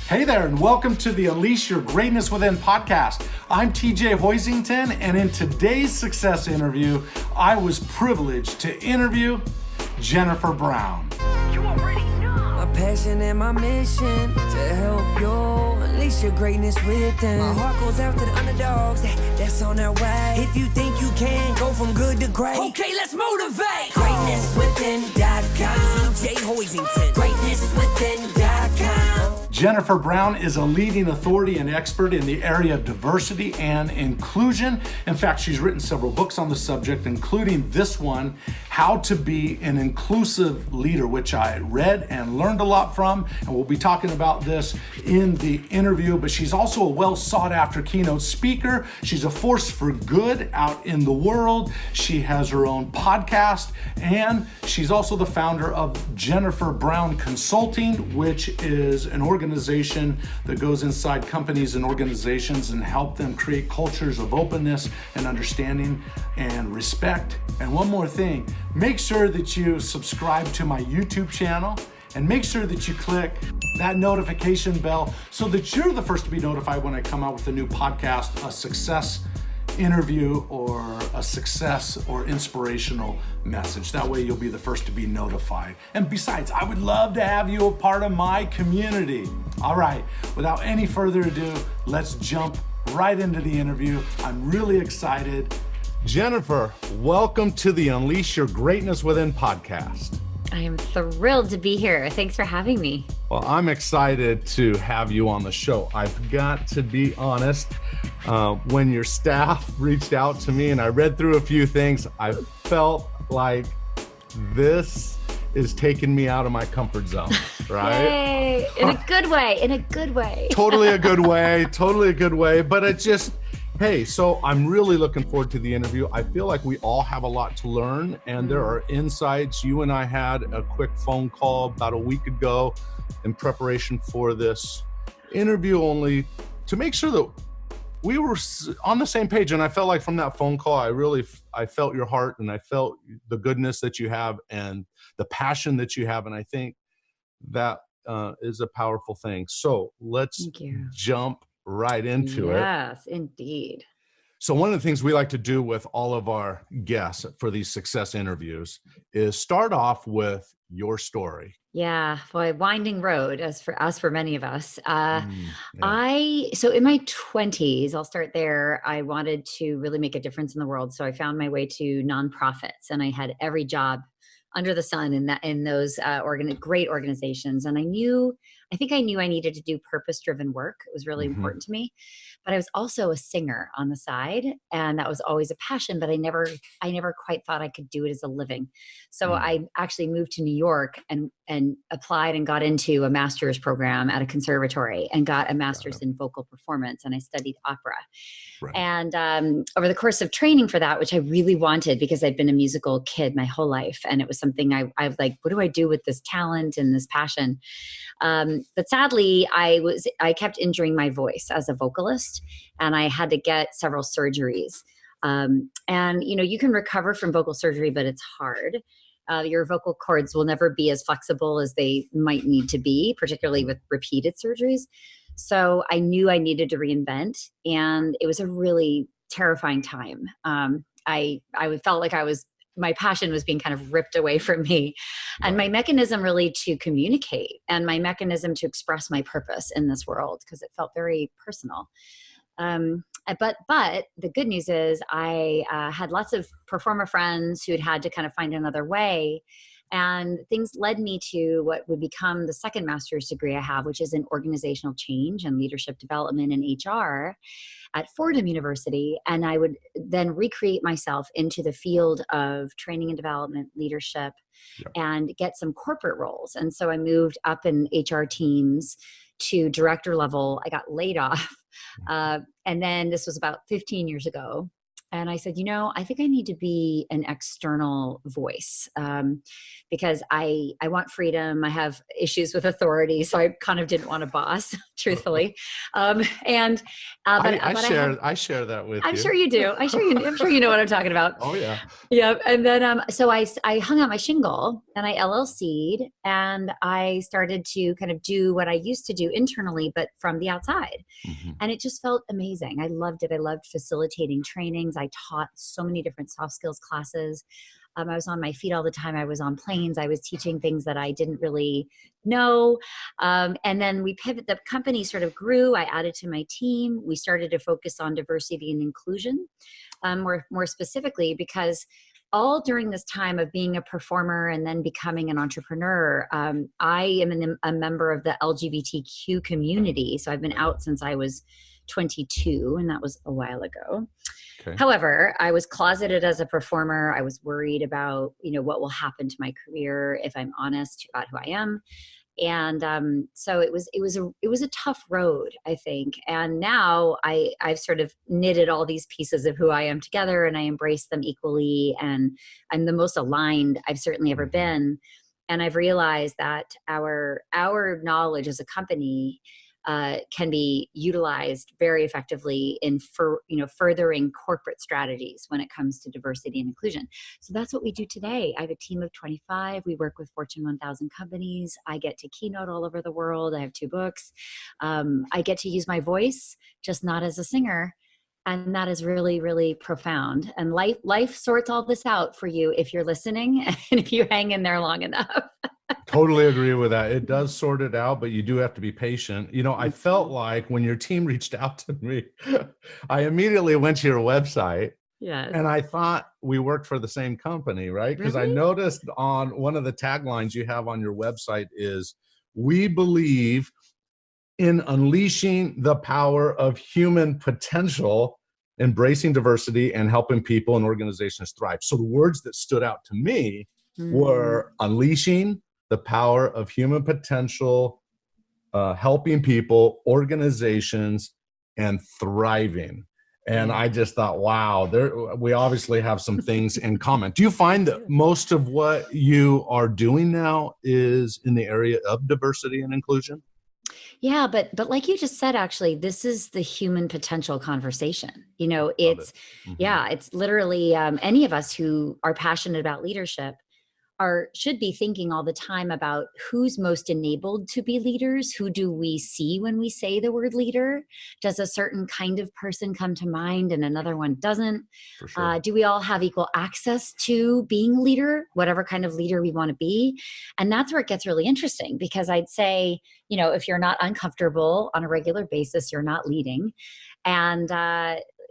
Hey there, and welcome to the Unleash Your Greatness Within podcast. I'm TJ Hoisington, and in today's success interview, I was privileged to interview Jennifer Brown. You already know. My passion and my mission to help you unleash your greatness within. My heart goes out to the underdogs that's on their way. If you think you can go from good to great, okay, let's motivate. GreatnessWithin.com. TJ Hoisington. GreatnessWithin.com. Jennifer Brown is a leading authority and expert in the area of diversity and inclusion. In fact, she's written several books on the subject, including this one, How to Be an Inclusive Leader, which I read and learned a lot from, and we'll be talking about this in the interview. But she's also a well sought after keynote speaker. She's a force for good out in the world. She has her own podcast, and she's also the founder of Jennifer Brown Consulting, which is an organization that goes inside companies and organizations and help them create cultures of openness and understanding and respect. And one more thing, make sure that you subscribe to my YouTube channel and make sure that you click that notification bell so that you're the first to be notified when I come out with a new podcast, a success interview, or a success or inspirational message. That way you'll be the first to be notified. And besides, I would love to have you a part of my community. All right, without any further ado, let's jump right into the interview. I'm really excited. Jennifer, welcome to the Unleash Your Greatness Within podcast. I am thrilled to be here. Thanks for having me. Well, I'm excited to have you on the show. I've got to be honest, when your staff reached out to me and I read through a few things, I felt like this is taking me out of my comfort zone, right? Yay! In a good way, in a good way. Totally a good way, but it just, hey, so I'm really looking forward to the interview. I feel like we all have a lot to learn, and there are insights. You and I had a quick phone call about a week ago in preparation for this interview, only to make sure that we were on the same page. And I felt like from that phone call, I felt your heart, and I felt the goodness that you have and the passion that you have. And I think that is a powerful thing. So let's jump right into it. Yes, indeed. So one of the things we like to do with all of our guests for these success interviews is start off with your story. Yeah, boy, winding road as for many of us. So in my 20s, I'll start there. I wanted to really make a difference in the world. So I found my way to nonprofits, and I had every job under the sun in those great organizations. And I think I knew I needed to do purpose-driven work. It was really important to me. But I was also a singer on the side, and that was always a passion, but I never quite thought I could do it as a living. So I actually moved to New York and applied and got into a master's program at a conservatory and got a master's in vocal performance, and I studied opera. Right. And over the course of training for that, which I really wanted because I'd been a musical kid my whole life, and it was something I was like, what do I do with this talent and this passion? But sadly, I kept injuring my voice as a vocalist, and I had to get several surgeries. And you can recover from vocal surgery, but it's hard. Your vocal cords will never be as flexible as they might need to be, particularly with repeated surgeries. So I knew I needed to reinvent, and it was a really terrifying time. I felt like my passion was being kind of ripped away from me, and my mechanism really to communicate and my mechanism to express my purpose in this world, because it felt very personal. But the good news is I had lots of performer friends who had to kind of find another way. And things led me to what would become the second master's degree I have, which is in organizational change and leadership development and HR at Fordham University. And I would then recreate myself into the field of training and development, leadership, and get some corporate roles. And so I moved up in HR teams to director level. I got laid off. And then this was about 15 years ago. And I said, I think I need to be an external voice, because I want freedom. I have issues with authority, so I kind of didn't want a boss, truthfully. And but I share that with I'm you. sure you do. I'm sure you know what I'm talking about. Oh yeah. Yeah. And then so I hung out my shingle and I LLC'd, and I started to kind of do what I used to do internally, but from the outside. Mm-hmm. And it just felt amazing. I loved it. I loved facilitating trainings. I taught so many different soft skills classes. I was on my feet all the time. I was on planes. I was teaching things that I didn't really know. And then we pivoted. The company sort of grew. I added to my team. We started to focus on diversity and inclusion, more specifically, because all during this time of being a performer and then becoming an entrepreneur, I am a member of the LGBTQ community. So I've been out since I was 22, and that was a while ago. Okay. However, I was closeted as a performer. I was worried about, what will happen to my career if I'm honest about who I am. And so it was a tough road, I think. And now I've sort of knitted all these pieces of who I am together, and I embrace them equally. And I'm the most aligned I've certainly ever been. And I've realized that our knowledge as a company can be utilized very effectively in furthering corporate strategies when it comes to diversity and inclusion. So that's what we do today. I have a team of 25. We work with Fortune 1000 companies. I get to keynote all over the world. I have 2 books. I get to use my voice, just not as a singer. And that is really, really profound. And life sorts all this out for you if you're listening and if you hang in there long enough. Totally agree with that. It does sort it out, but you do have to be patient. I felt like when your team reached out to me, I immediately went to your website. Yes. And I thought we worked for the same company, right? Because Really? I noticed on one of the taglines you have on your website is, "We believe in unleashing the power of human potential, embracing diversity, and helping people and organizations thrive." So the words that stood out to me were unleashing the power of human potential, helping people, organizations, and thriving. And I just thought, wow, we obviously have some things in common. Do you find that most of what you are doing now is in the area of diversity and inclusion? Yeah, but like you just said, actually, this is the human potential conversation. It's it's literally any of us who are passionate about leadership should be thinking all the time about who's most enabled to be leaders. Who do we see when we say the word leader? Does a certain kind of person come to mind and another one doesn't? For sure. Do we all have equal access to being a leader, whatever kind of leader we want to be? And that's where it gets really interesting, because I'd say, if you're not uncomfortable on a regular basis, you're not leading. And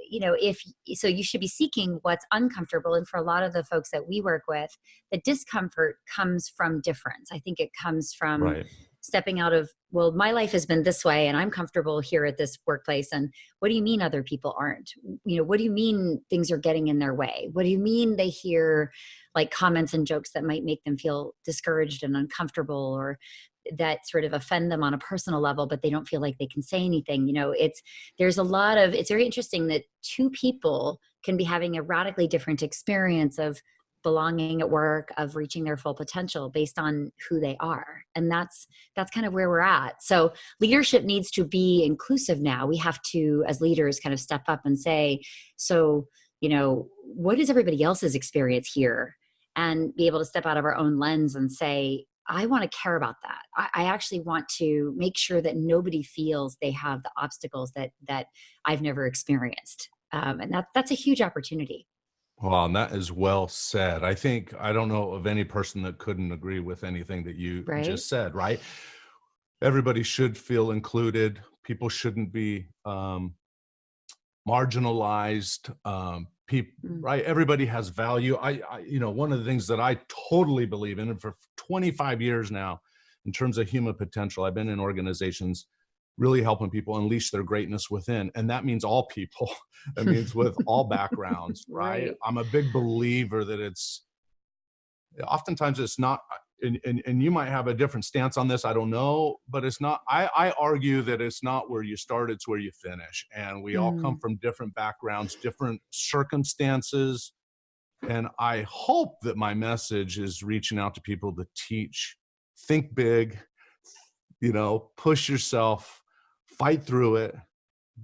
you should be seeking what's uncomfortable. And for a lot of the folks that we work with, the discomfort comes from difference. I think it comes from stepping out of, well, my life has been this way and I'm comfortable here at this workplace. And what do you mean other people aren't? What do you mean things are getting in their way? What do you mean they hear like comments and jokes that might make them feel discouraged and uncomfortable, or that sort of offend them on a personal level, but they don't feel like they can say anything? It's very interesting that 2 people can be having a radically different experience of belonging at work, of reaching their full potential based on who they are. And that's kind of where we're at. So leadership needs to be inclusive now. We have to, as leaders, kind of step up and say, so, what is everybody else's experience here? And be able to step out of our own lens and say, I want to care about that. I actually want to make sure that nobody feels they have the obstacles that I've never experienced. And that's a huge opportunity. Well, and that is well said. I don't know of any person that couldn't agree with anything that you just said, right? Everybody should feel included. People shouldn't be marginalized. Right? Everybody has value. One of the things that I totally believe in, and for 25 years now, in terms of human potential, I've been in organizations really helping people unleash their greatness within. And that means all people. That means with all backgrounds, right? I'm a big believer that oftentimes it's not and you might have a different stance on this, I don't know, but it's not, I argue that it's not where you start, it's where you finish. And we all come from different backgrounds, different circumstances. And I hope that my message is reaching out to people to teach, think big, push yourself, fight through it,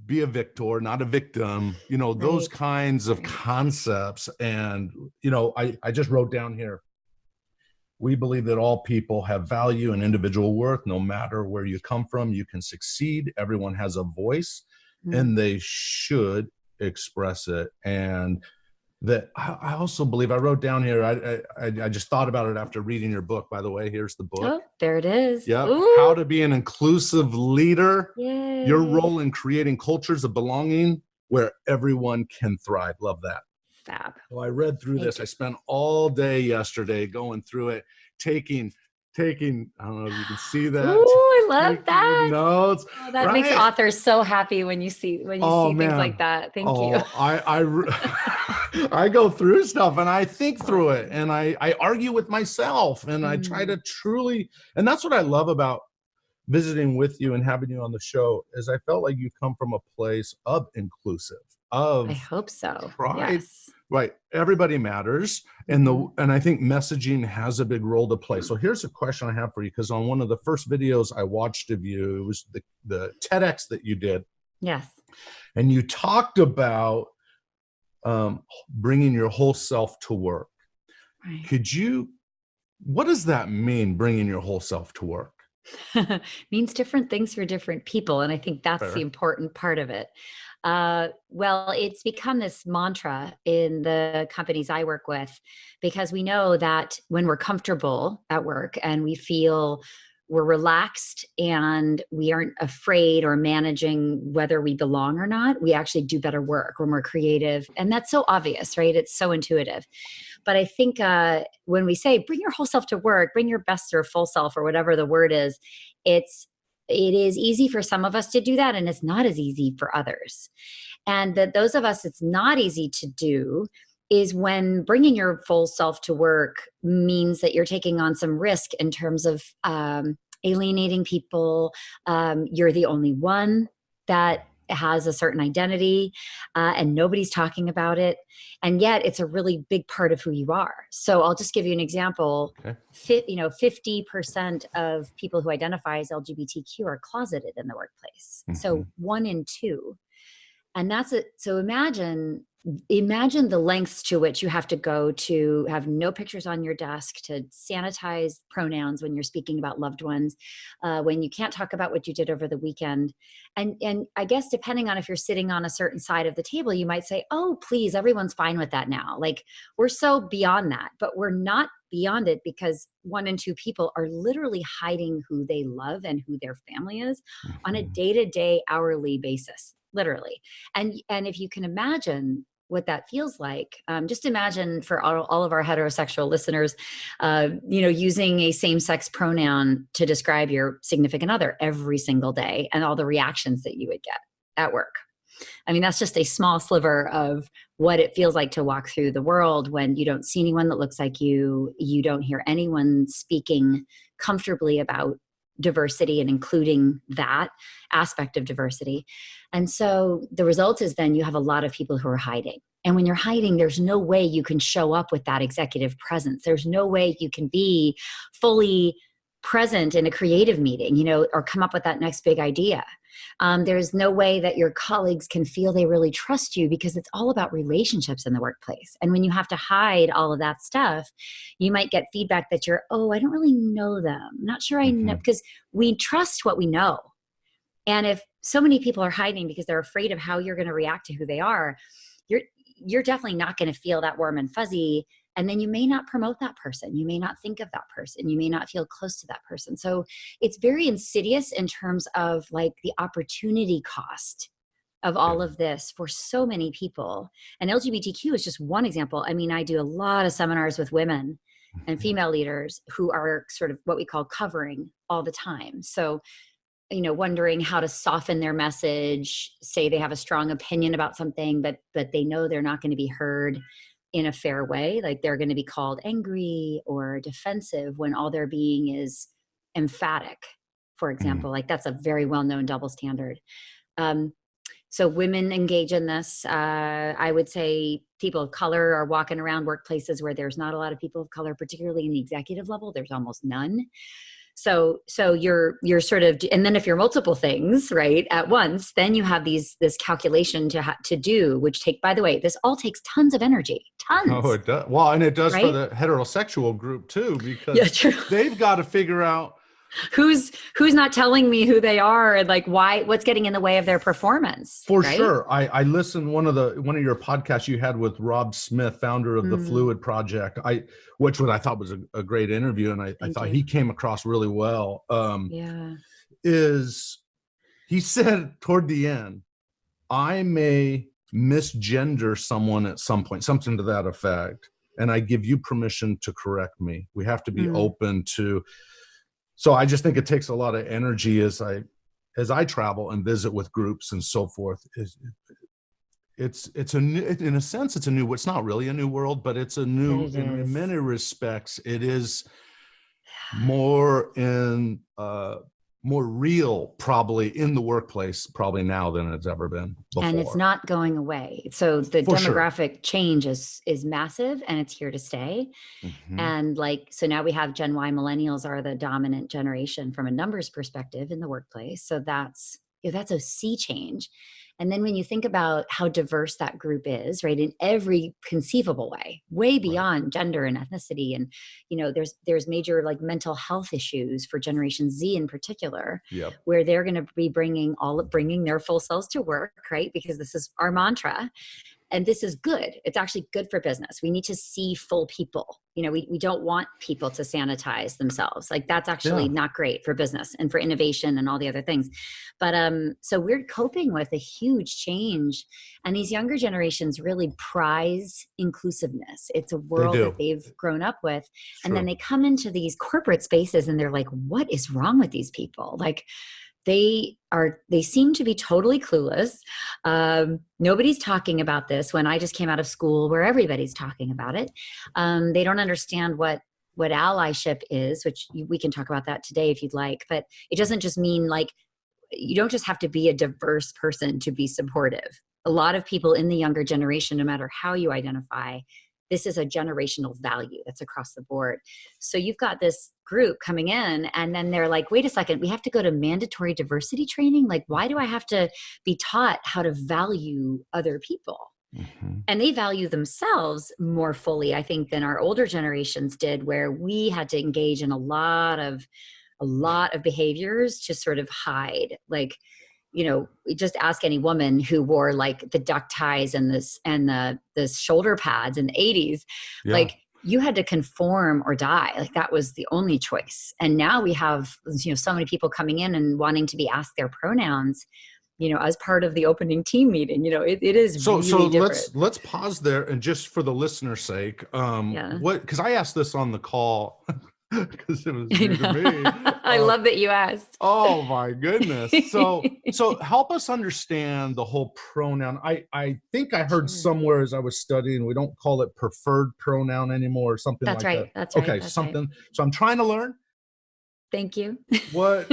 be a victor, not a victim, those kinds of concepts. And, I just wrote down here, we believe that all people have value and individual worth. No matter where you come from, you can succeed. Everyone has a voice and they should express it. And that I also believe, I wrote down here, I just thought about it after reading your book, by the way. Here's the book. Oh, there it is. Yep. Ooh. How to be an inclusive leader. Yay. Your role in creating cultures of belonging where everyone can thrive. Love that. Fab. So I read through this. I spent all day yesterday going through it, taking, I don't know if you can see that. Ooh, I love that. Notes. Oh, that makes authors so happy when you see things like that. Thank you. I go through stuff and I think through it and I argue with myself and I try to truly, and that's what I love about visiting with you and having you on the show, is I felt like you come from a place of inclusive, I hope so. Pride. Yes. Right. Everybody matters. And I think messaging has a big role to play. So here's a question I have for you, because on one of the first videos I watched of you, it was the TEDx that you did. Yes. And you talked about bringing your whole self to work. Right. What does that mean, bringing your whole self to work? Means different things for different people. And I think that's the important part of it. Well, it's become this mantra in the companies I work with, because we know that when we're comfortable at work and we feel we're relaxed and we aren't afraid or managing whether we belong or not, we actually do better work when we're creative. And that's so obvious, right? It's so intuitive. But I think when we say, bring your whole self to work, bring your best or full self or whatever the word is, it is easy for some of us to do that, and it's not as easy for others. And that those of us it's not easy to do is when bringing your full self to work means that you're taking on some risk in terms of alienating people. You're the only one that has a certain identity and nobody's talking about it. And yet it's a really big part of who you are. So I'll just give you an example. Okay. 50% of people who identify as LGBTQ are closeted in the workplace. Mm-hmm. So 1 in 2. And that's it. So imagine the lengths to which you have to go to have no pictures on your desk, to sanitize pronouns when you're speaking about loved ones, when you can't talk about what you did over the weekend. And I guess depending on if you're sitting on a certain side of the table, you might say, oh, please, everyone's fine with that now. Like, we're so beyond that, but we're not beyond it, because 1 in 2 people are literally hiding who they love and who their family is on a day-to-day, hourly basis, literally. And if you can imagine what that feels like, just imagine for all of our heterosexual listeners, using a same-sex pronoun to describe your significant other every single day and all the reactions that you would get at work. I mean, that's just a small sliver of what it feels like to walk through the world when you don't see anyone that looks like you. You don't hear anyone speaking comfortably about diversity and including that aspect of diversity. And so the result is then you have a lot of people who are hiding. And when you're hiding, there's no way you can show up with that executive presence. There's no way you can be fully present in a creative meeting, or come up with that next big idea. There's no way that your colleagues can feel they really trust you, because it's all about relationships in the workplace. And when you have to hide all of that stuff, you might get feedback that I don't really know them. I'm not sure I know, because we trust what we know. And if so many people are hiding because they're afraid of how you're going to react to who they are, you're definitely not going to feel that warm and fuzzy. And then you may not promote that person. You may not think of that person. You may not feel close to that person. So it's very insidious in terms of like the opportunity cost of all of this for so many people. And LGBTQ is just one example. I mean, I do a lot of seminars with women and female leaders who are sort of what we call covering all the time. So, wondering how to soften their message, say they have a strong opinion about something, but they know they're not going to be heard. in a fair way. Like they're going to be called angry or defensive when all they're being is emphatic, for example. Like that's a very well-known double standard. So women engage in this. I would say people of color are walking around workplaces where there's not a lot of people of color, particularly in the executive level. There's almost none. So you're sort of, and then if you're multiple things, right, at once, then you have this calculation to do, which by the way, this all takes tons of energy, tons. Oh, it does. Well, and it does right? for the heterosexual group too, because true. they've got to figure out who's not telling me who they are and like what's getting in the way of their performance. For right? sure. I listened one of your podcasts you had with Rob Smith, founder of the Fluid Project, which I thought was a great interview, and I thought he came across really well. He said toward the end, I may misgender someone at some point, something to that effect, and I give you permission to correct me. We have to be open to. So I just think it takes a lot of energy as I travel and visit with groups and so forth. It's a new, in a sense, it's a new. It's not really a new world, but it's a new. In many respects, it is more more real, probably in the workplace, probably now than it's ever been before. And it's not going away. So the demographic change is massive, and it's here to stay. And so now we have Gen Y, millennials are the dominant generation from a numbers perspective in the workplace. So that's a sea change. And then when you think about how diverse that group is, right, in every conceivable way beyond gender and ethnicity, and there's major like mental health issues for Generation Z in particular, where they're going to be bringing their full selves to work, right? Because this is our mantra. And this is good. It's actually good for business. We need to see full people. We don't want people to sanitize themselves. Like that's actually not great for business and for innovation and all the other things. But so we're coping with a huge change. And these younger generations really prize inclusiveness. It's a world that they've grown up with. And then they come into these corporate spaces and they're like, what is wrong with these people? Like, they seem to be totally clueless. Nobody's talking about this when I just came out of school where everybody's talking about it. They don't understand what allyship is, which we can talk about that today if you'd like, but it doesn't just mean like, you don't just have to be a diverse person to be supportive. A lot of people in the younger generation, no matter how you identify, this is a generational value that's across the board. So you've got this group coming in and then they're like, wait a second, we have to go to mandatory diversity training. Like, why do I have to be taught how to value other people? And they value themselves more fully, I think, than our older generations did, where we had to engage in a lot of behaviors to sort of hide, like, just ask any woman who wore like the duck ties and the shoulder pads in the 80s. Like you had to conform or die. Like that was the only choice. And now we have, so many people coming in and wanting to be asked their pronouns, as part of the opening team meeting. It is so really different. let's pause there, and just for the listener's sake, because I asked this on the call because it was new to me. I love that you asked. Oh my goodness. So help us understand the whole pronoun. I think I heard somewhere as I was studying, we don't call it preferred pronoun anymore or something like that. That's right. Okay, that's something. Right. So I'm trying to learn. Thank you. What?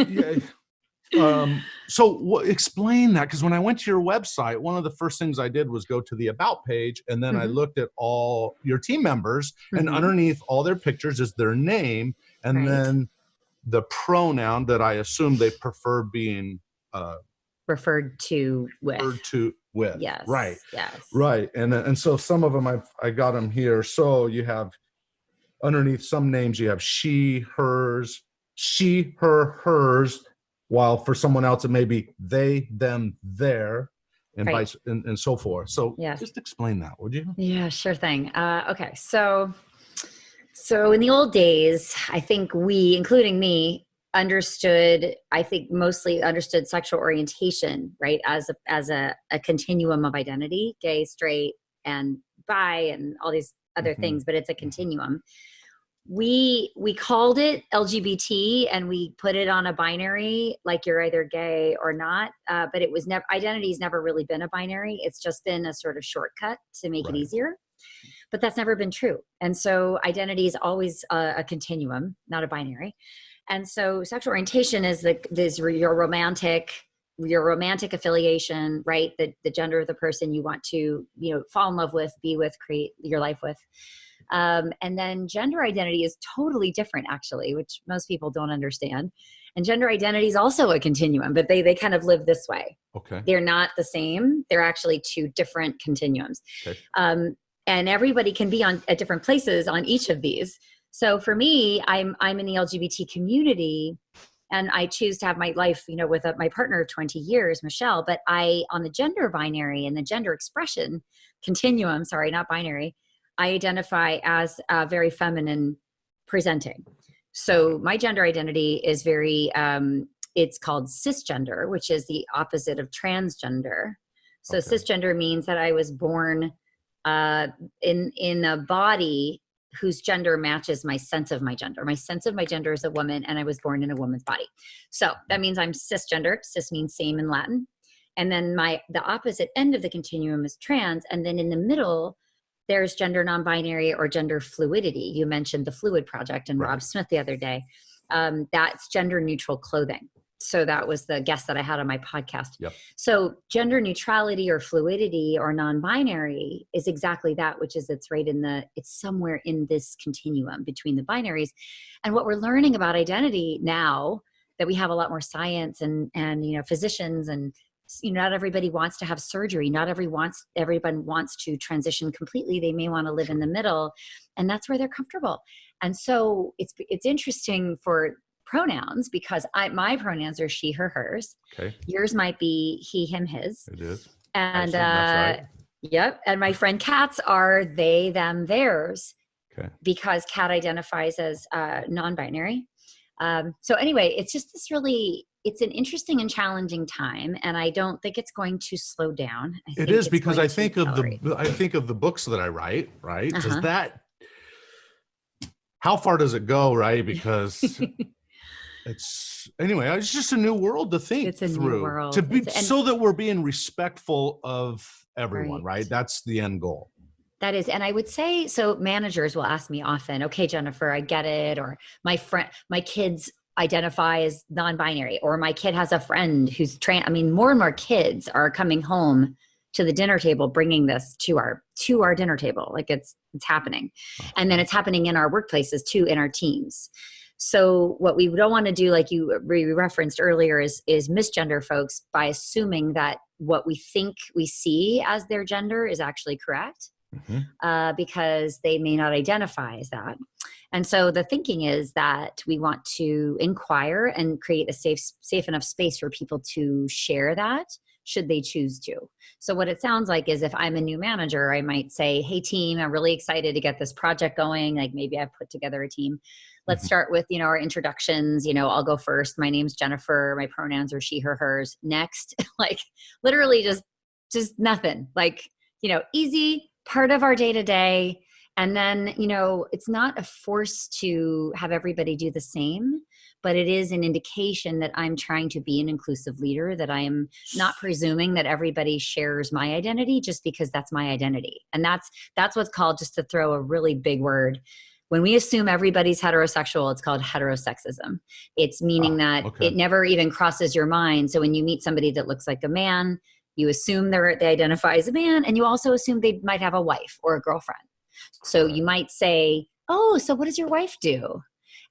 Explain that, because when I went to your website, one of the first things I did was go to the About page, and then I looked at all your team members, and underneath all their pictures is their name, and then the pronoun that I assume they prefer being referred to with. Yes. Right. Yes. Right. And so some of them I got them here. So you have underneath some names you have she, hers, she, her, hers. While for someone else, it may be they, them, their, and vice and so forth. So just explain that, would you? Yeah, sure thing. Okay. So in the old days, I think we, including me, mostly understood sexual orientation, right? As a continuum of identity, gay, straight, and bi, and all these other things, but it's a continuum. We called it LGBT and we put it on a binary, like you're either gay or not. But it was identity's never really been a binary. It's just been a sort of shortcut to make it easier. but that's never been true. And so identity is always a continuum, not a binary. And so sexual orientation is your romantic affiliation, right? The gender of the person you want to, fall in love with, be with, create your life with. And then gender identity is totally different, actually, which most people don't understand. And gender identity is also a continuum, but they kind of live this way. Okay. They're not the same. They're actually two different continuums. Okay. And everybody can be at different places on each of these. So for me, I'm in the LGBT community, and I choose to have my life, with my partner of 20 years, Michelle. But on the gender binary and the gender expression continuum, sorry, not binary, I identify as very feminine presenting. So my gender identity is very, it's called cisgender, which is the opposite of transgender. So Okay. cisgender means that I was born in a body whose gender matches my sense of my gender. My sense of my gender is a woman, and I was born in a woman's body. So that means I'm cisgender. Cis means same in Latin. And then the opposite end of the continuum is trans. And then in the middle, there's gender non-binary or gender fluidity. You mentioned the Fluid Project and Right. Rob Smith the other day. That's gender neutral clothing. So that was the guest that I had on my podcast. Yep. So gender neutrality or fluidity or non-binary is exactly that, which is it's somewhere in this continuum between the binaries. And what we're learning about identity now that we have a lot more science and physicians and not everybody wants to have surgery. Not everyone wants to transition completely. They may want to live in the middle, and that's where they're comfortable. And so it's interesting for pronouns, because my pronouns are she, her, hers. Okay. Yours might be he, him, his. It is. And that's right. Yep. And my friend Kat's are they, them, theirs. Okay. Because Kat identifies as non-binary. So anyway, it's just it's an interesting and challenging time, and I don't think it's going to slow down. It is, because I think of the books that I write, right? Uh-huh. How far does it go, right? Because it's just a new world to think It's a through, new world. so that we're being respectful of everyone, right? That's the end goal. That is, and I would say, so managers will ask me often, okay, Jennifer, I get it. Or my kids identify as non-binary, or my kid has a friend who's trans. I mean, more and more kids are coming home to the dinner table, bringing this to our dinner table. Like it's happening. And then it's happening in our workplaces too, in our teams. So what we don't want to do, like you referenced earlier, is misgender folks by assuming that what we think we see as their gender is actually correct. Mm-hmm. Because they may not identify as that. And so the thinking is that we want to inquire and create a safe enough space for people to share that, should they choose to. So what it sounds like is, if I'm a new manager, I might say, hey team, I'm really excited to get this project going. Like maybe I've put together a team. Let's start with, our introductions. I'll go first. My name's Jennifer. My pronouns are she, her, hers. Next, like literally just nothing, like, easy, part of our day to day. And then, it's not a force to have everybody do the same, but it is an indication that I'm trying to be an inclusive leader, that I am not presuming that everybody shares my identity just because that's my identity. And that's what's called, just to throw a really big word, when we assume everybody's heterosexual, it's called heterosexism. It's meaning that it never even crosses your mind. So when you meet somebody that looks like a man, you assume they identify as a man, and you also assume they might have a wife or a girlfriend. So you might say, oh, so what does your wife do?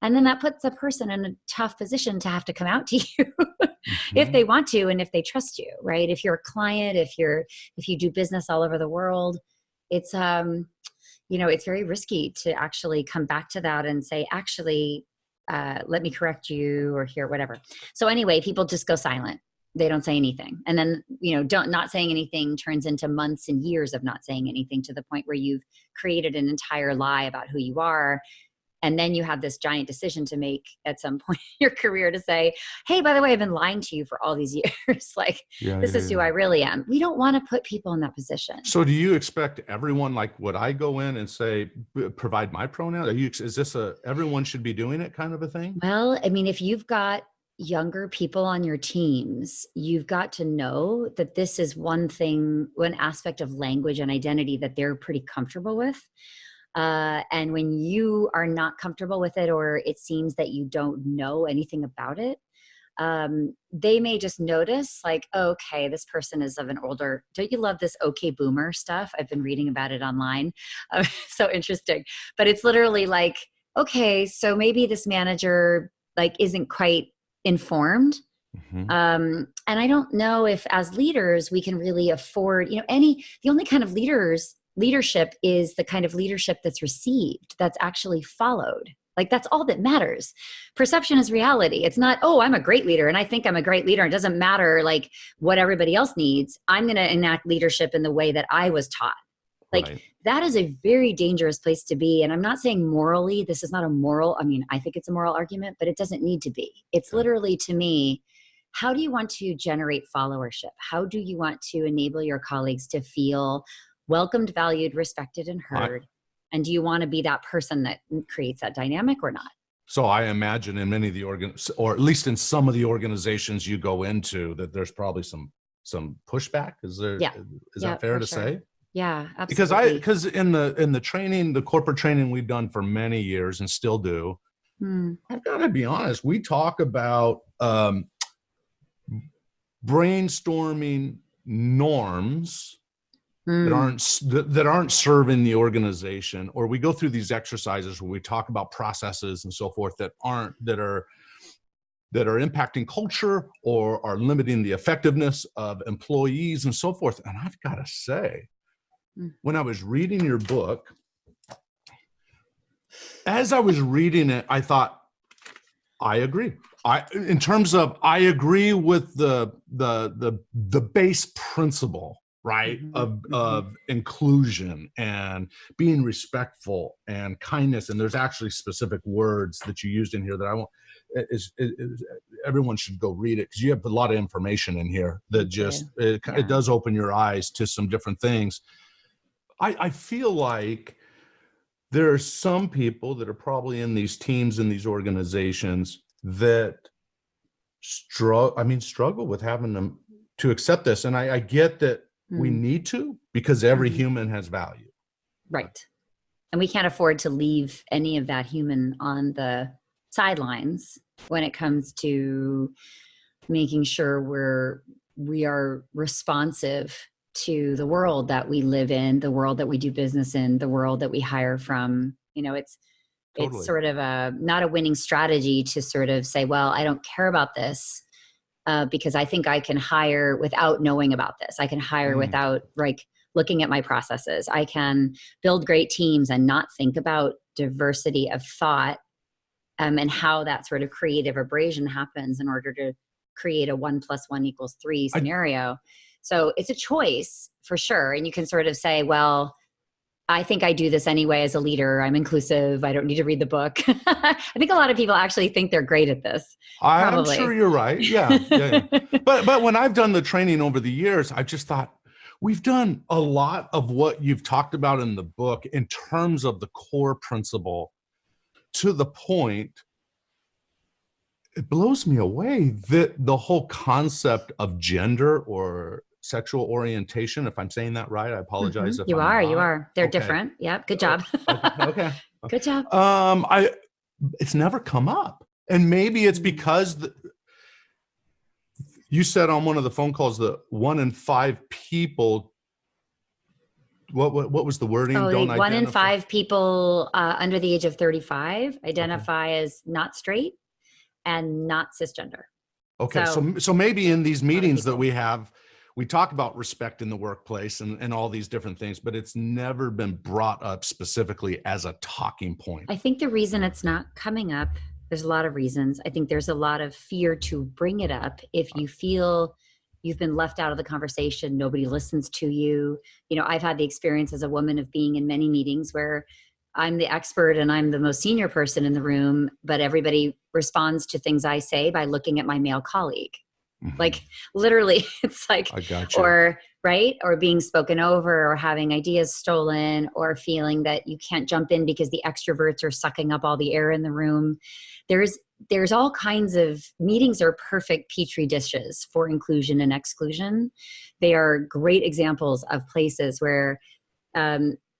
And then that puts a person in a tough position to have to come out to you if they want to, and if they trust you, right? If you're a client, if you do business all over the world, it's, it's very risky to actually come back to that and say, actually, let me correct you, or here, whatever. So anyway, people just go silent. They don't say anything. And then, not saying anything turns into months and years of not saying anything, to the point where you've created an entire lie about who you are. And then you have this giant decision to make at some point in your career to say, hey, by the way, I've been lying to you for all these years. This is who I really am. We don't want to put people in that position. So do you expect everyone, like, would I go in and say, provide my pronoun? Is this everyone should be doing it kind of a thing? Well, I mean, if you've got younger people on your teams, you've got to know that this is one aspect of language and identity that they're pretty comfortable with. And when you are not comfortable with it, or it seems that you don't know anything about it, they may just notice like, okay, this person is of an older, don't you love this okay boomer stuff? I've been reading about it online. So interesting. But it's literally like, okay, so maybe this manager like isn't quite informed. And I don't know if as leaders, we can really afford, the only kind of leadership is the kind of leadership that's received, that's actually followed. Like that's all that matters. Perception is reality. It's not, oh, I'm a great leader and I think I'm a great leader. It doesn't matter like what everybody else needs. I'm going to enact leadership in the way that I was taught. Like right. That is a very dangerous place to be. And I'm not saying morally, this is not a moral, I think it's a moral argument, but it doesn't need to be. It's literally, to me, how do you want to generate followership? How do you want to enable your colleagues to feel welcomed, valued, respected, and heard? And do you want to be that person that creates that dynamic or not? So I imagine in many of the or at least in some of the organizations you go into, that there's probably some pushback. Is there? Yeah. Is that fair to say? Yeah, absolutely. Because in the training, the corporate training we've done for many years and still do, I've got to be honest, we talk about brainstorming norms that aren't serving the organization, or we go through these exercises where we talk about processes and so forth that are impacting culture or are limiting the effectiveness of employees and so forth. And I've got to say, when I was reading your book, as I was reading it, I thought, I agree. I agree with the base principle, right, of inclusion and being respectful and kindness. And there's actually specific words that you used in here that I won't. Everyone should go read it, because you have a lot of information in here that just it does open your eyes to some different things. I feel like there are some people that are probably in these teams and these organizations that struggle with having them to accept this. And I get that we need to, because every human has value. Right. And we can't afford to leave any of that human on the sidelines when it comes to making sure we are responsive to the world that we live in, the world that we do business in, the world that we hire from. It's sort of not a winning strategy to sort of say, well, I don't care about this because I think I can hire without knowing about this. I can hire without looking at my processes. I can build great teams and not think about diversity of thought and how that sort of creative abrasion happens in order to create a 1 + 1 = 3 scenario. So it's a choice for sure. And you can sort of say, well, I think I do this anyway as a leader. I'm inclusive. I don't need to read the book. I think a lot of people actually think they're great at this. I'm sure you're right. Yeah. But when I've done the training over the years, I've just thought we've done a lot of what you've talked about in the book in terms of the core principle, to the point it blows me away that the whole concept of gender or sexual orientation, if I'm saying that right, I apologize. If you are. They're different. Yep. Good job. Okay. Good job. It's never come up, and maybe it's because you said on one of the phone calls that 1 in 5 people. What was the wording? Don't 1 in 5 people under the age of 35 identify as not straight and not cisgender. Okay, so maybe in these meetings that we have, we talk about respect in the workplace and all these different things, but it's never been brought up specifically as a talking point. I think the reason it's not coming up, there's a lot of reasons. I think there's a lot of fear to bring it up. If you feel you've been left out of the conversation, nobody listens to you. I've had the experience as a woman of being in many meetings where I'm the expert and I'm the most senior person in the room, but everybody responds to things I say by looking at my male colleague. Like literally, it's like, I got you. or right? Or being spoken over, or having ideas stolen, or feeling that you can't jump in because the extroverts are sucking up all the air in the room. There's all kinds of meetings are perfect petri dishes for inclusion and exclusion. They are great examples of places where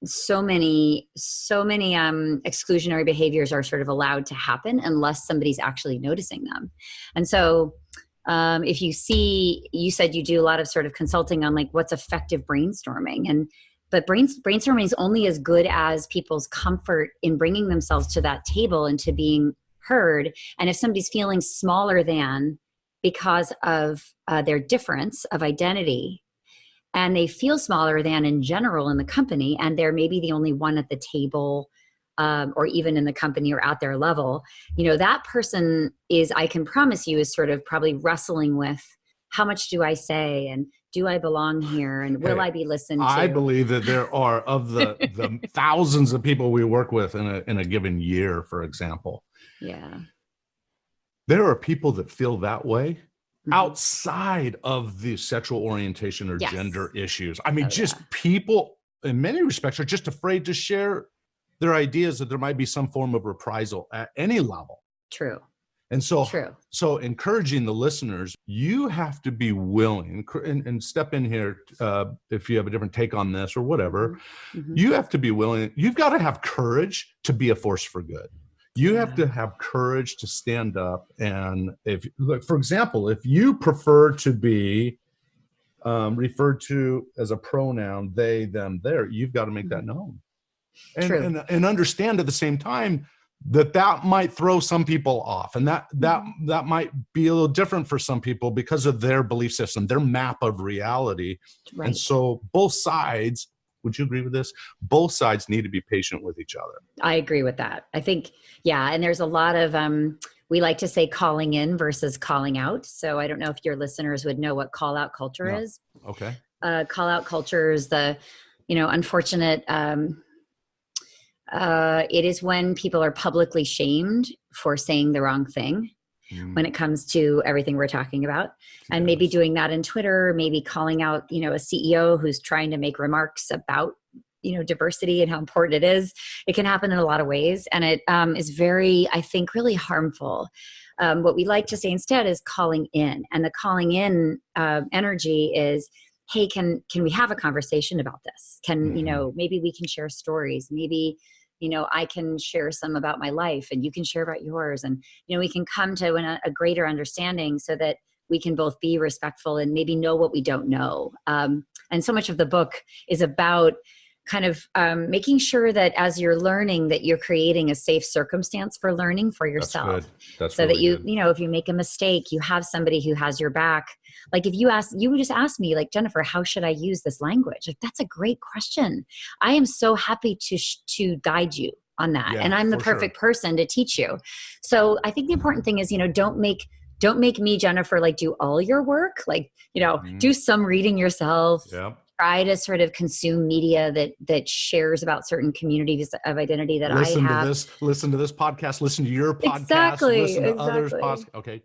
so many exclusionary behaviors are sort of allowed to happen unless somebody's actually noticing them. And so if you said you do a lot of sort of consulting on like what's effective brainstorming, but brainstorming is only as good as people's comfort in bringing themselves to that table and to being heard. And if somebody's feeling smaller than because of their difference of identity, and they feel smaller than in general in the company, and they're maybe the only one at the table, or even in the company or at their level, that person is, I can promise you, is sort of probably wrestling with how much do I say, and do I belong here, and will I be listened to? I believe that there are, of the thousands of people we work with in a given year, for example. Yeah. There are people that feel that way outside of the sexual orientation or gender issues. I mean, people in many respects are just afraid to share their ideas that there might be some form of reprisal at any level. True. And so encouraging the listeners, you have to be willing, and step in here if you have a different take on this or whatever. You have to be willing. You've got to have courage to be a force for good. You have to have courage to stand up. And for example, if you prefer to be referred to as a pronoun, they, them, their, you've got to make that known. And understand at the same time that might throw some people off, and that might be a little different for some people because of their belief system, their map of reality. Right. And so both sides, would you agree with this? Both sides need to be patient with each other. I agree with that. I think, and there's a lot of, we like to say calling in versus calling out. So I don't know if your listeners would know what call out culture is. Okay. Call out culture is the, unfortunate, it is when people are publicly shamed for saying the wrong thing when it comes to everything we're talking about. And maybe doing that in Twitter, maybe calling out, a CEO who's trying to make remarks about, diversity and how important it is. It can happen in a lot of ways. And it is very, I think, really harmful. What we like to say instead is calling in. And the calling in energy is, hey, can we have a conversation about this? Maybe we can share stories. Maybe, I can share some about my life and you can share about yours. And, we can come to a greater understanding so that we can both be respectful and maybe know what we don't know. And so much of the book is about kind of making sure that as you're learning that you're creating a safe circumstance for learning for yourself. That's good. That's so really that if you make a mistake, you have somebody who has your back. Like if you would just ask me, like, Jennifer, how should I use this language? Like, that's a great question. I am so happy to guide you on that. And I'm the perfect person to teach you. So I think the important thing is, don't make me, Jennifer, like do all your work, like, do some reading yourself. Yeah. Try to sort of consume media that shares about certain communities of identity that I have. Listen to this podcast, listen to your podcast, exactly, listen to others' podcasts. Okay.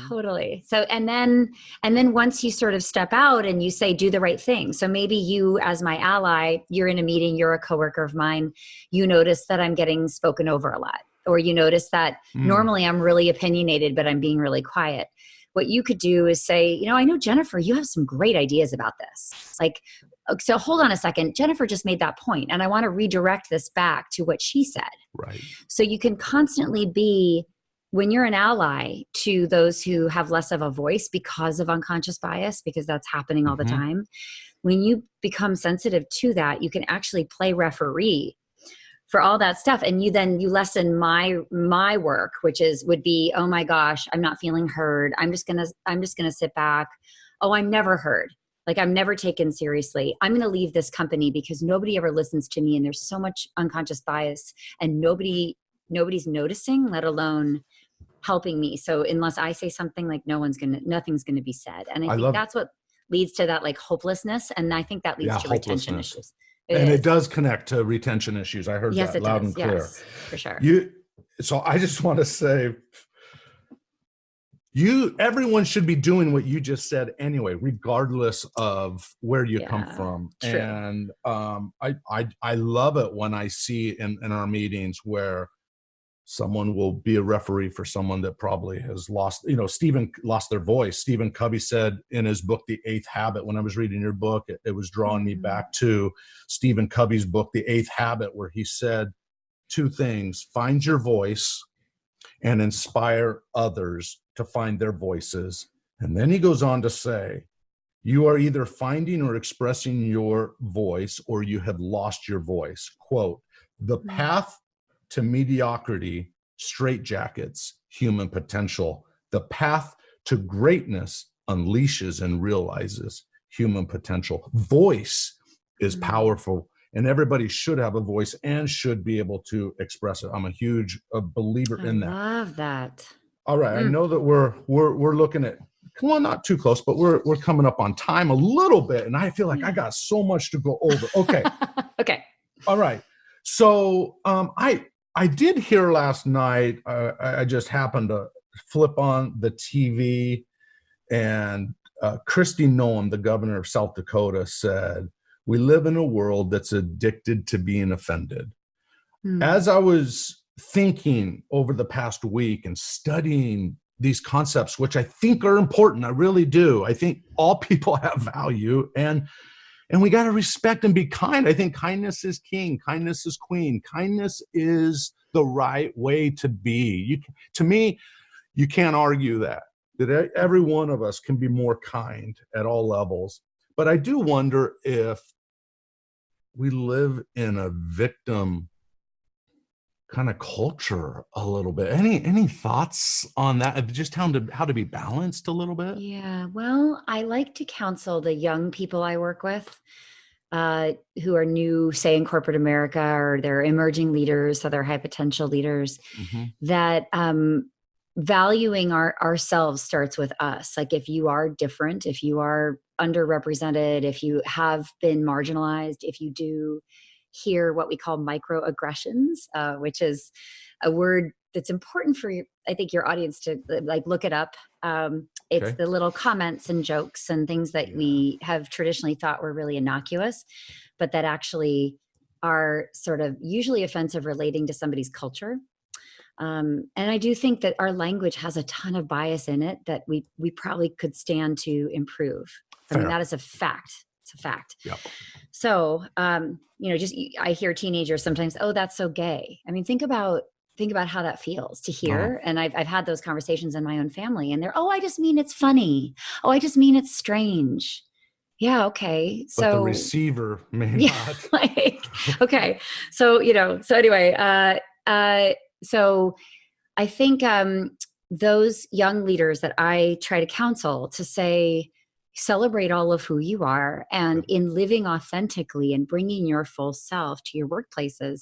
Totally. So, and then once you sort of step out and you say, do the right thing. So maybe you, as my ally, you're in a meeting, you're a coworker of mine, you notice that I'm getting spoken over a lot, or you notice that normally I'm really opinionated, but I'm being really quiet. What you could do is say, I know, Jennifer, you have some great ideas about this. Like, so hold on a second. Jennifer just made that point, and I want to redirect this back to what she said. Right. So you can constantly be, when you're an ally to those who have less of a voice because of unconscious bias, because that's happening all the time, when you become sensitive to that, you can actually play referee for all that stuff. And you lessen my work, which would be, oh my gosh, I'm not feeling heard. I'm just going to sit back. Oh, I'm never heard. Like I'm never taken seriously. I'm going to leave this company because nobody ever listens to me. And there's so much unconscious bias and nobody's noticing, let alone helping me. So unless I say something, like nothing's going to be said. And I think that's what leads to that like hopelessness. And I think that leads to retention issues. It does connect to retention issues. I heard that loud and clear. Yes, for sure. So I just want to say, everyone should be doing what you just said anyway, regardless of where you come from. True. And I love it when I see in our meetings where someone will be a referee for someone that probably has lost, Stephen lost their voice. Stephen Covey said in his book, The Eighth Habit, when I was reading your book, it was drawing me back to Stephen Covey's book, The Eighth Habit, where he said two things: find your voice and inspire others to find their voices. And then he goes on to say, you are either finding or expressing your voice, or you have lost your voice. Quote, the path to mediocrity straitjackets human potential. The path to greatness unleashes and realizes human potential. Voice is powerful, and everybody should have a voice and should be able to express it. I'm a huge believer in that. I love that. All right, I know that we're looking at, well, not too close, but we're coming up on time a little bit, and I feel like I got so much to go over. Okay. Okay. All right. So I did hear last night, I just happened to flip on the TV, and Kristi Noem, the governor of South Dakota, said, we live in a world that's addicted to being offended. As I was thinking over the past week and studying these concepts, which I think are important, I really do. I think all people have value, and we got to respect and be kind. I think kindness is king. Kindness is queen. Kindness is the right way to be. To me, you can't argue that every one of us can be more kind at all levels. But I do wonder if we live in a victim kind of culture a little bit. Any thoughts on that? Just how to be balanced a little bit? Yeah, well, I like to counsel the young people I work with who are new, say in corporate America, or they're emerging leaders, so they're high potential leaders, that valuing ourselves starts with us. Like if you are different, if you are underrepresented, if you have been marginalized, if you do hear what we call microaggressions, which is a word that's important for I think your audience to like look it up. It's the little comments and jokes and things that we have traditionally thought were really innocuous, but that actually are sort of usually offensive relating to somebody's culture. And I do think that our language has a ton of bias in it that we probably could stand to improve. I mean, that is a fact. It's a fact. Yep. So, I hear teenagers sometimes, oh, that's so gay. I mean, think about how that feels to hear. And I've had those conversations in my own family, and they're, oh, I just mean it's funny. Oh, I just mean it's strange. Yeah. Okay. So but the receiver may not. Okay. So, anyway, so I think those young leaders that I try to counsel to say, celebrate all of who you are, and in living authentically and bringing your full self to your workplaces,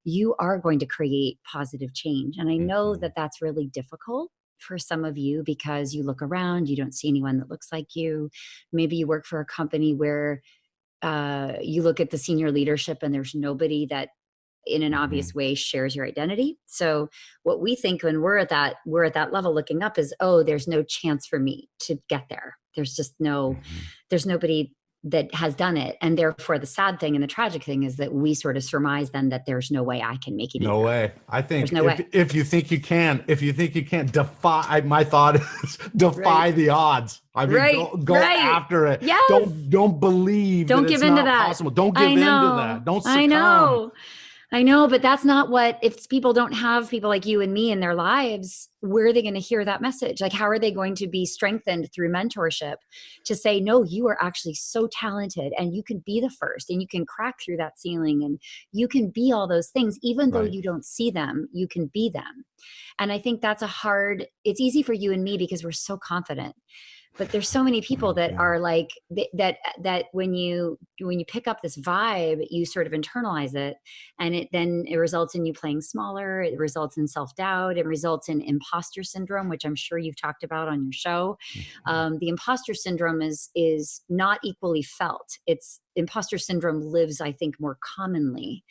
you are going to create positive change. And I know that that's really difficult for some of you because you look around, you don't see anyone that looks like you. Maybe you work for a company where you look at the senior leadership and there's nobody that in an obvious way shares your identity. So what we think when we're at that level looking up is, oh, there's no chance for me to get there. There's just there's nobody that has done it. And therefore the sad thing and the tragic thing is that we sort of surmise then that there's no way I can make it. No way. I think if you think you can, defy, my thought is defy the odds. I mean, go after it. Yes. Don't believe. Don't give in to that. Possible. Don't give in to that. Don't succumb. I know, but that's not what, if people don't have people like you and me in their lives, where are they going to hear that message? Like, how are they going to be strengthened through mentorship to say, no, you are actually so talented and you can be the first and you can crack through that ceiling and you can be all those things, even though you don't see them, you can be them. And I think that's it's easy for you and me because we're so confident. But there's so many people that are like that when you pick up this vibe, you sort of internalize it, and it results in you playing smaller. It results in self-doubt. It results in imposter syndrome, which I'm sure you've talked about on your show. The imposter syndrome is not equally felt. Imposter syndrome lives, I think, more commonly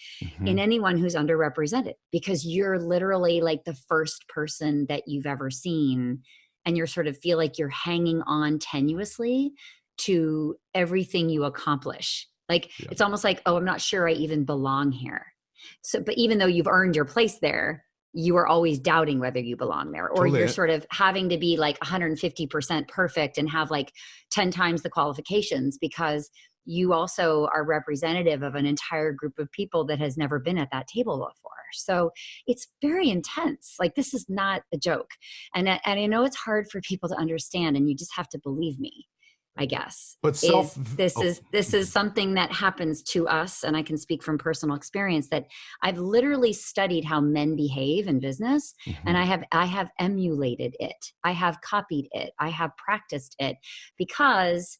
in anyone who's underrepresented, because you're literally like the first person that you've ever seen. and you're sort of feel like you're hanging on tenuously to everything you accomplish. Like, it's almost like, oh, I'm not sure I even belong here. So, but even though you've earned your place there, you are always doubting whether you belong there, or Totally. you're sort of having to be like 150% perfect and have like 10 times the qualifications, because you also are representative of an entire group of people that has never been at that table before. So it's very intense. Like, this is not a joke. And I know it's hard for people to understand, and you just have to believe me, I guess. But This is something that happens to us, and I can speak from personal experience that I've literally studied how men behave in business, and I have emulated it. I have copied it. I have practiced it, because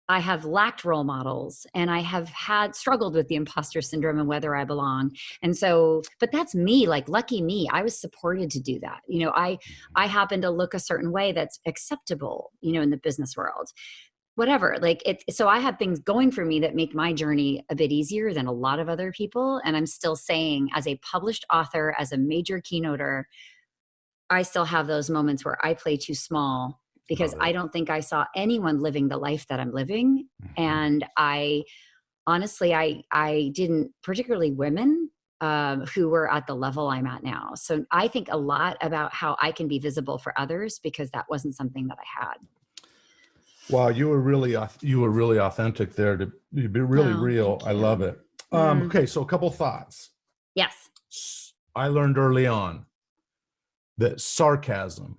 I have lacked role models, and I have struggled with the imposter syndrome and whether I belong. And so, but that's me, like, lucky me, I was supported to do that. You know, I happen to look a certain way that's acceptable, you know, in the business world, whatever. Like, so I have things going for me that make my journey a bit easier than a lot of other people. And I'm still saying, as a published author, as a major keynoter, I still have those moments where I play too small, because I don't think I saw anyone living the life that I'm living. And I honestly, I didn't, particularly women who were at the level I'm at now. So I think a lot about how I can be visible for others, because that wasn't something that I had. Wow, you were really authentic there, to be really real. I love it. Okay, so a couple thoughts. Yes. I learned early on that sarcasm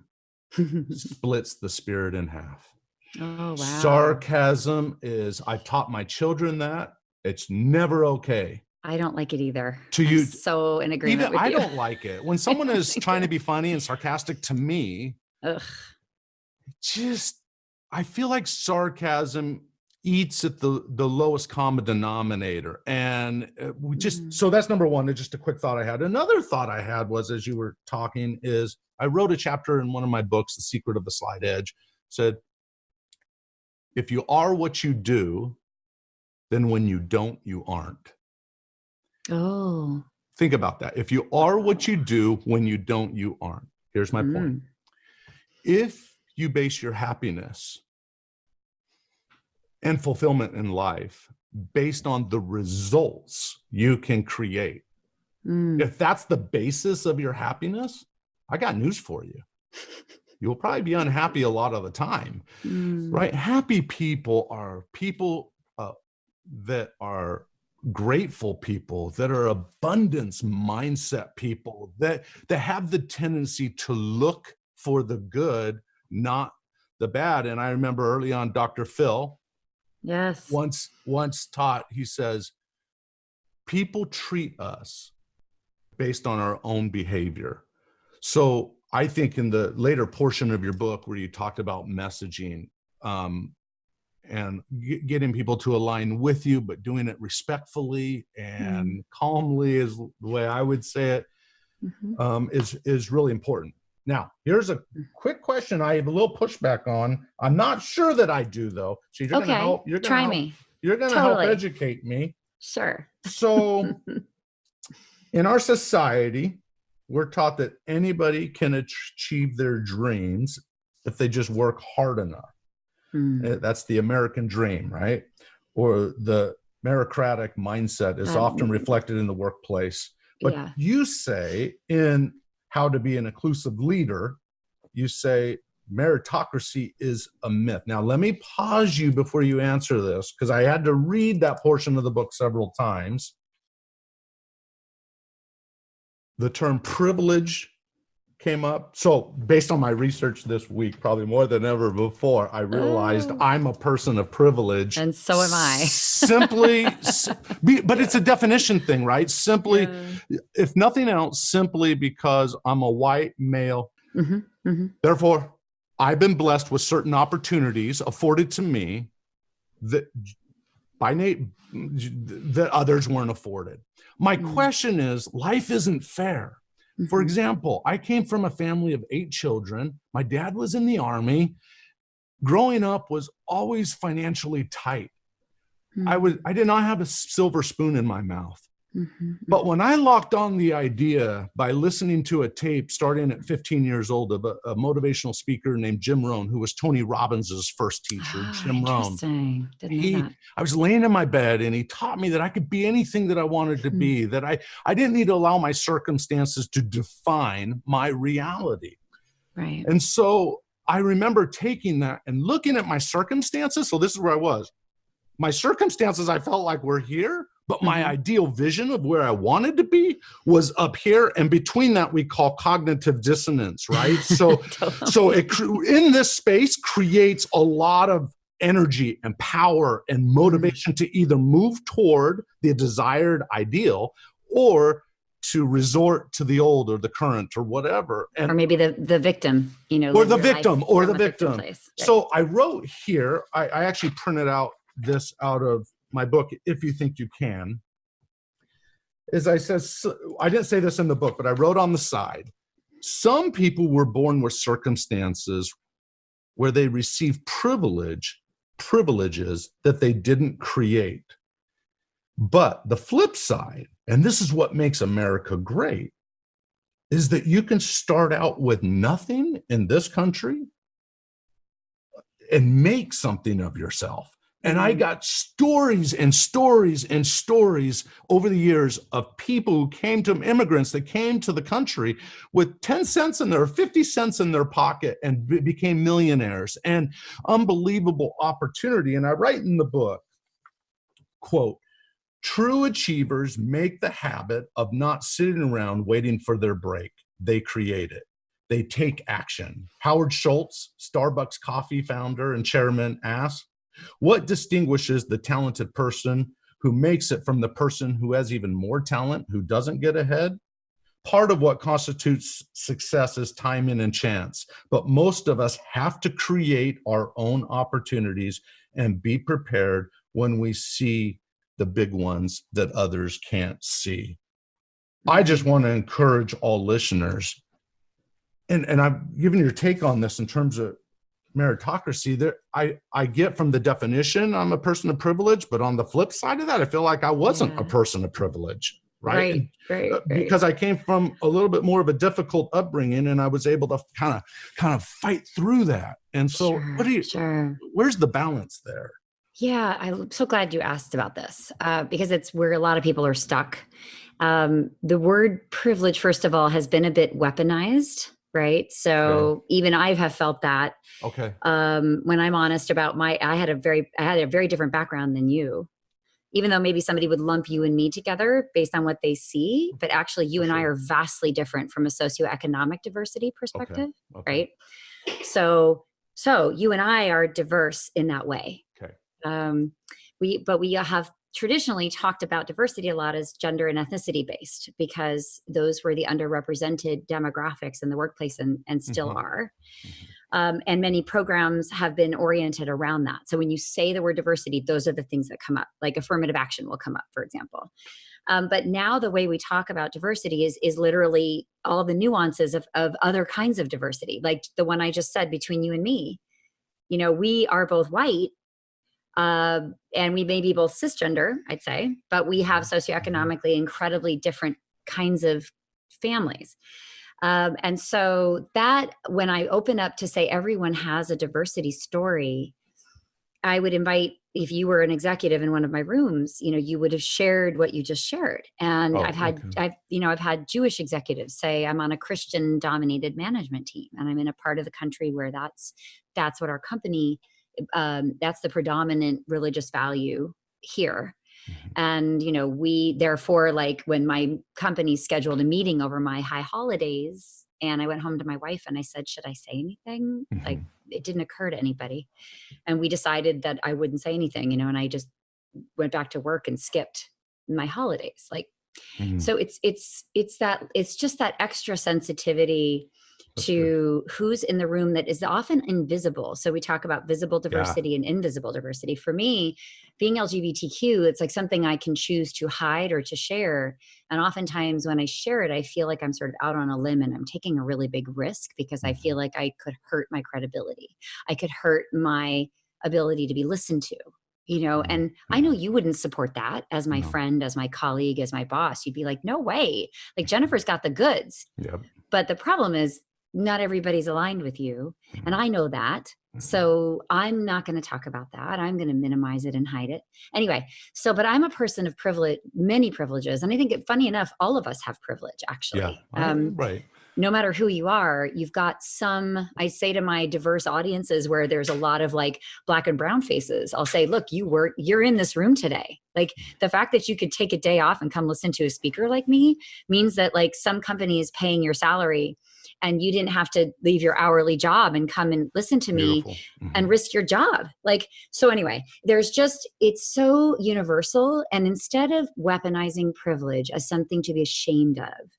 splits the spirit in half. Oh, wow. Sarcasm is, I've taught my children that it's never okay. I don't like it either. I'm so in agreement with you. I don't like it. When someone is trying to be funny and sarcastic to me, I feel like sarcasm eats at the lowest common denominator. And so that's number one. Just a quick thought I had. Another thought I had was, as you were talking, is I wrote a chapter in one of my books, The Secret of the Slight Edge, said, if you are what you do, then when you don't, you aren't. Oh. Think about that. If you are what you do, when you don't, you aren't. Here's my point. If you base your happiness and fulfillment in life based on the results you can create, if that's the basis of your happiness, I got news for you. You'll probably be unhappy a lot of the time, right? Happy people are people that are grateful people, that are abundance mindset people, that have the tendency to look for the good, not the bad. And I remember early on, Dr. Phil once taught, he says, people treat us based on our own behavior. So I think in the later portion of your book where you talked about messaging and getting people to align with you, but doing it respectfully and calmly is the way I would say it, is really important. Now, here's a quick question I have a little pushback on. I'm not sure that I do, though. So you're going to help. You're going to help educate me. Sure. So in our society, we're taught that anybody can achieve their dreams if they just work hard enough. That's the American dream, right? Or the meritocratic mindset is often reflected in the workplace. But you say in How to Be an Inclusive Leader, you say meritocracy is a myth. Now, let me pause you before you answer this, because I had to read that portion of the book several times. The term privilege came up. So based on my research this week, probably more than ever before, I realized I'm a person of privilege. And so am I. But it's a definition thing, right? Simply, if nothing else, simply because I'm a white male. Therefore, I've been blessed with certain opportunities afforded to me that that others weren't afforded. My question is, life isn't fair. For example, I came from a family of 8 children. My dad was in the Army. Growing up was always financially tight. I did not have a silver spoon in my mouth. But when I locked on the idea by listening to a tape starting at 15 years old of a motivational speaker named Jim Rohn, who was Tony Robbins' first teacher, Jim Rohn. Interesting. Didn't know that. I was laying in my bed and he taught me that I could be anything that I wanted to be, that I didn't need to allow my circumstances to define my reality. Right. And so I remember taking that and looking at my circumstances. So this is where I was. My circumstances, I felt like were here, but my ideal vision of where I wanted to be was up here. And between that, we call cognitive dissonance, right? So, in this space creates a lot of energy and power and motivation to either move toward the desired ideal or to resort to the old or the current or whatever. And, or maybe the victim, or the victim, or the victim. Place, right? So I wrote here, I actually printed out this out of my book, If You Think You Can. As I said, I didn't say this in the book, but I wrote on the side, some people were born with circumstances where they received privileges that they didn't create. But the flip side, and this is what makes America great, is that you can start out with nothing in this country and make something of yourself. And I got stories and stories and stories over the years of people who came to, immigrants that came to the country with 10 cents in their, 50 cents in their pocket and became millionaires, and unbelievable opportunity. And I write in the book, quote, true achievers make the habit of not sitting around waiting for their break. They create it. They take action. Howard Schultz, Starbucks coffee founder and chairman, asked, what distinguishes the talented person who makes it from the person who has even more talent, who doesn't get ahead? Part of what constitutes success is timing and chance, but most of us have to create our own opportunities and be prepared when we see the big ones that others can't see. I just want to encourage all listeners, and I've given your take on this in terms of meritocracy. There, I get from the definition, I'm a person of privilege, but on the flip side of that, I feel like I wasn't a person of privilege, right? Right. Because I came from a little bit more of a difficult upbringing, and I was able to kind of fight through that. And so, where's the balance there? Yeah, I'm so glad you asked about this because it's where a lot of people are stuck. The word privilege, first of all, has been a bit weaponized. Right. So even I have felt that. Okay. When I'm honest about I had a very different background than you, even though maybe somebody would lump you and me together based on what they see. But actually, you and I are vastly different from a socioeconomic diversity perspective. Okay. Right. So you and I are diverse in that way. Okay. We have traditionally talked about diversity a lot as gender and ethnicity based, because those were the underrepresented demographics in the workplace and still are. And many programs have been oriented around that. So when you say the word diversity, those are the things that come up, like affirmative action will come up, for example. But now the way we talk about diversity is literally all the nuances of other kinds of diversity, like the one I just said between you and me. You know, we are both white, and we may be both cisgender, I'd say, but we have socioeconomically incredibly different kinds of families. And so that when I open up to say everyone has a diversity story, I would invite, if you were an executive in one of my rooms, you know, you would have shared what you just shared. And I've had Jewish executives say, I'm on a Christian dominated management team, and I'm in a part of the country where that's what our company, that's the predominant religious value here. And, you know, we therefore, like when my company scheduled a meeting over my high holidays, and I went home to my wife and I said, should I say anything? Like, it didn't occur to anybody. And we decided that I wouldn't say anything, you know, and I just went back to work and skipped my holidays. Like, so it's just that extra sensitivity to who's in the room that is often invisible. So we talk about visible diversity and invisible diversity. For me, being LGBTQ, it's like something I can choose to hide or to share. And oftentimes when I share it, I feel like I'm sort of out on a limb and I'm taking a really big risk, because I feel like I could hurt my credibility. I could hurt my ability to be listened to. and I know you wouldn't support that as my friend, as my colleague, as my boss. You'd be like, no way. Like, Jennifer's got the goods. Yep. But the problem is not everybody's aligned with you. And I know that. So I'm not going to talk about that. I'm going to minimize it and hide it. Anyway, but I'm a person of privilege, many privileges. And I think funny enough, all of us have privilege, actually. Yeah. Right. No matter who you are, you've got some, I say to my diverse audiences where there's a lot of like Black and brown faces, I'll say, look, you're in this room today. Like, the fact that you could take a day off and come listen to a speaker like me means that like some company is paying your salary and you didn't have to leave your hourly job and come and listen to me and risk your job. Like, so anyway, it's so universal. And instead of weaponizing privilege as something to be ashamed of,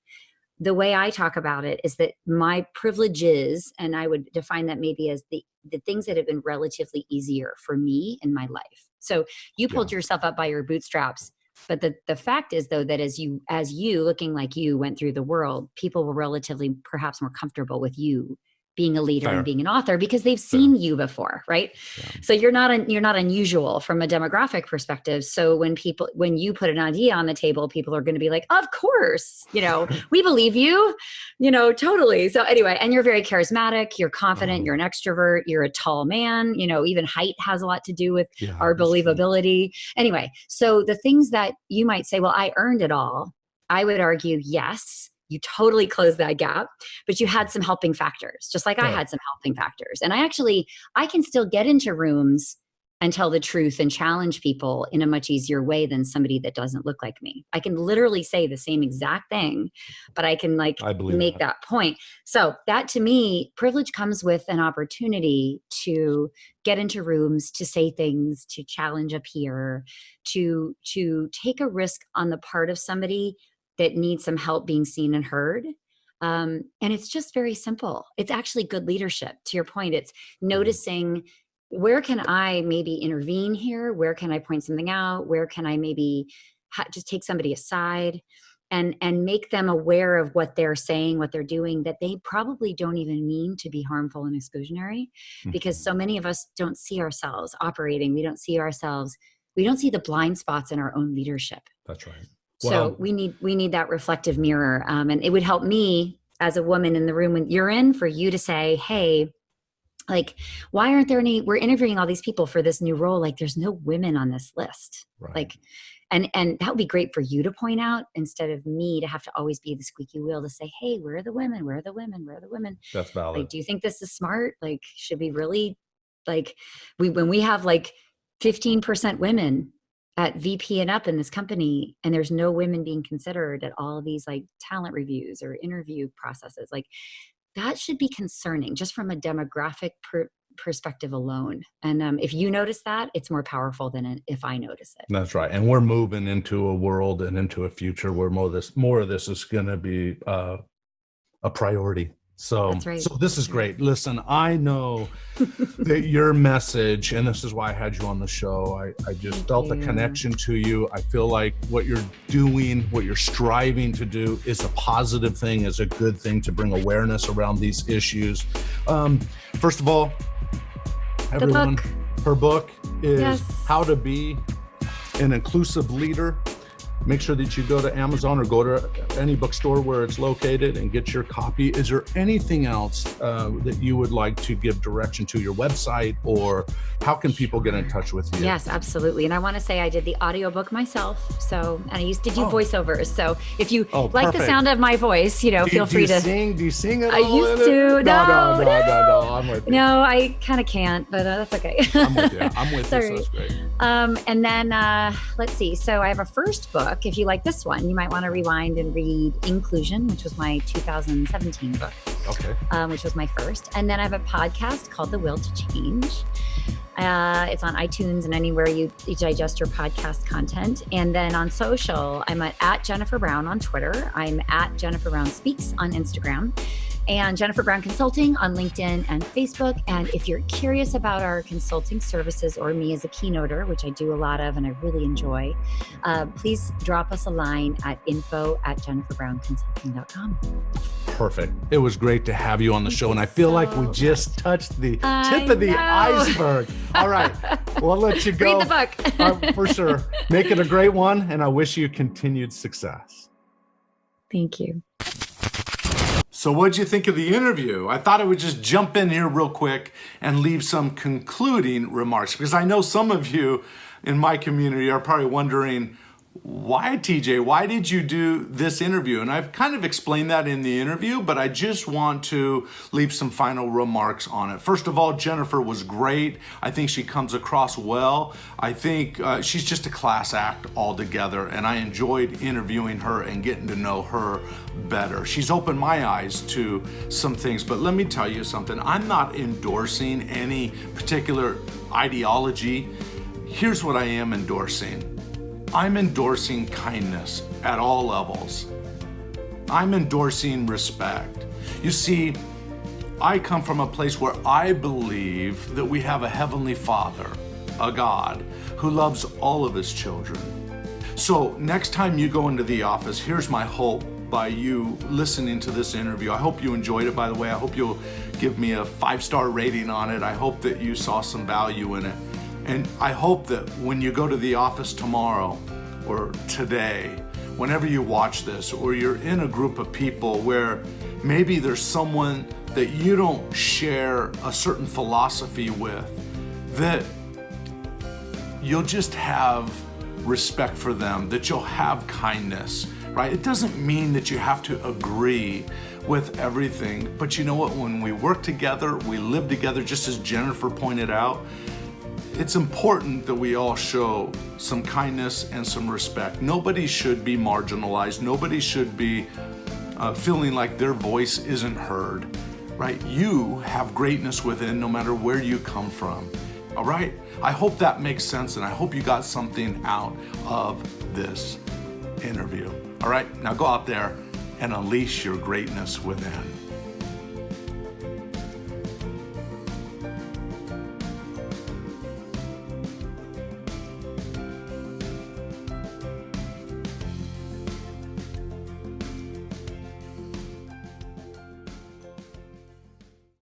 the way I talk about it is that my privileges, and I would define that maybe as the things that have been relatively easier for me in my life. So you pulled yourself up by your bootstraps. But the fact is, though, that as you looking like you went through the world, people were relatively perhaps more comfortable with you being a leader and being an author because they've seen you before, right? Yeah. So you're not unusual from a demographic perspective. So when you put an idea on the table, people are going to be like, of course, we believe you, totally. So anyway, and you're very charismatic, you're confident, you're an extrovert, you're a tall man, even height has a lot to do with our believability. Anyway, so the things that you might say, well, I earned it all. I would argue, yes, you totally closed that gap, but you had some helping factors, just like I had some helping factors. And I can still get into rooms and tell the truth and challenge people in a much easier way than somebody that doesn't look like me. I can literally say the same exact thing, but I can make that point. So that, to me, privilege comes with an opportunity to get into rooms, to say things, to challenge a peer, to take a risk on the part of somebody that needs some help being seen and heard. And it's just very simple. It's actually good leadership. To your point, it's noticing, where can I maybe intervene here? Where can I point something out? Where can I maybe just take somebody aside and make them aware of what they're saying, what they're doing, that they probably don't even mean to be harmful and exclusionary, because so many of us don't see ourselves operating. We don't see the blind spots in our own leadership. That's right. So we need that reflective mirror. And it would help me as a woman in the room when you're in, for you to say, hey, like, why aren't there any, we're interviewing all these people for this new role. Like, there's no women on this list. Right. Like, and that would be great for you to point out, instead of me to have to always be the squeaky wheel to say, hey, where are the women? Where are the women? Where are the women? That's valid. Like, do you think this is smart? Like, should we really, like, when we have like 15% women at VP and up in this company, and there's no women being considered at all of these like talent reviews or interview processes, like, that should be concerning just from a demographic perspective alone. And if you notice that, it's more powerful than if I notice it. That's right. And we're moving into a world and into a future where more of this is going to be a priority. So, That's right. So this is great. Listen, I know that your message, and this is why I had you on the show, I just felt the connection to you. I feel like what you're doing, what you're striving to do is a positive thing, is a good thing to bring awareness around these issues. First of all, everyone, her book is How to Be an Inclusive Leader. Make sure that you go to Amazon or go to any bookstore where it's located and get your copy. Is there anything else that you would like to give direction to, your website, or how can people get in touch with you? Yes, absolutely. And I want to say I did the audiobook myself. So, and I used to do voiceovers. So if you like the sound of my voice, feel free to sing. Do you sing at all? I used to. No, I'm with you. No, I kind of can't, but that's okay. I'm with you. I'm with you. So that's great. And then let's see. So I have a first book. If you like this one, you might want to rewind and read Inclusion, which was my 2017 book. Okay. Which was my first. And then I have a podcast called The Will to Change. It's on iTunes and anywhere you digest your podcast content. And then on social, I'm at Jennifer Brown on Twitter. I'm at Jennifer Brown Speaks on Instagram. and Jennifer Brown Consulting on LinkedIn and Facebook. And if you're curious about our consulting services or me as a keynoter, which I do a lot of and I really enjoy, please drop us a line at info@jenniferbrownconsulting.com. Perfect. It was great to have you on the show. And I feel like we just touched the tip of the iceberg. All right. Well, I'll let you go. Read the book. For sure. Make it a great one. And I wish you continued success. Thank you. So what'd you think of the interview? I thought I would just jump in here real quick and leave some concluding remarks, because I know some of you in my community are probably wondering, why, TJ, why did you do this interview? And I've kind of explained that in the interview, but I just want to leave some final remarks on it. First of all, Jennifer was great. I think she comes across well. I think she's just a class act altogether, and I enjoyed interviewing her and getting to know her better. She's opened my eyes to some things, but let me tell you something. I'm not endorsing any particular ideology. Here's what I am endorsing. I'm endorsing kindness at all levels. I'm endorsing respect. You see, I come from a place where I believe that we have a heavenly Father, a God, who loves all of his children. So next time you go into the office, here's my hope by you listening to this interview. I hope you enjoyed it, by the way. I hope you'll give me a 5-star rating on it. I hope that you saw some value in it. And I hope that when you go to the office tomorrow or today, whenever you watch this, or you're in a group of people where maybe there's someone that you don't share a certain philosophy with, that you'll just have respect for them, that you'll have kindness, right? It doesn't mean that you have to agree with everything, but you know what? When we work together, we live together, just as Jennifer pointed out, it's important that we all show some kindness and some respect. Nobody should be marginalized. Nobody should be feeling like their voice isn't heard, right? You have greatness within no matter where you come from, all right? I hope that makes sense, and I hope you got something out of this interview. All right, now go out there and unleash your greatness within.